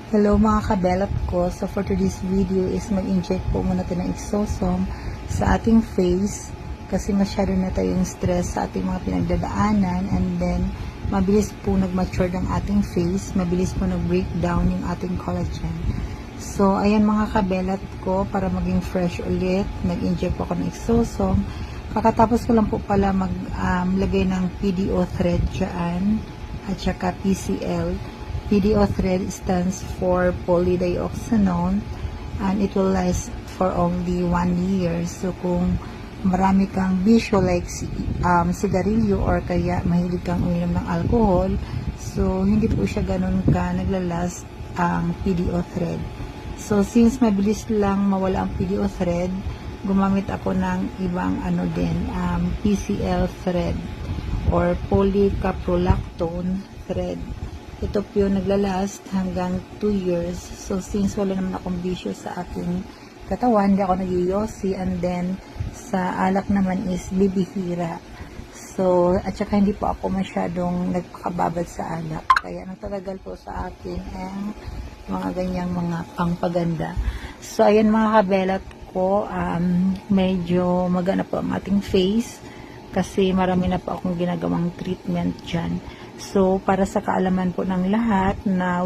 Hello mga kabelat ko. So for today's video is mag-inject po muna tayo ng exosome sa ating face kasi masyado na tayong stress sa ating mga pinagdadaanan, and then mabilis po nag-mature ng ating face, mabilis po nag-breakdown yung ating collagen. So ayan mga kabelat ko, para maging fresh ulit, nag-inject po ako ng exosome. Kakatapos ko lang po pala maglagay ng PDO thread dyan at saka PCL. PDO thread stands for polydioxanone, and it will last for only 1 year. So kung marami kang bisyo like sigarilyo or kaya mahilig kang uminom ng alcohol, so hindi po siya ganun ka naglalast ang PDO thread. So since mabilis lang mawala ang PDO thread, gumamit ako ng ibang PCL thread or polycaprolactone thread. Ito po yung naglalast hanggang 2 years. So, since wala naman akong bisyo sa aking katawan, hindi ako nagyoyosi, and then, sa alak naman is bibihira. So, at saka hindi po ako masyadong nagpakababad sa alak. Kaya, natatagal po sa akin ang mga ganyang mga pangpaganda. So, ayan mga kabelat ko, medyo magana po ang ating face kasi marami na po akong ginagawang treatment dyan. So, para sa kaalaman po ng lahat na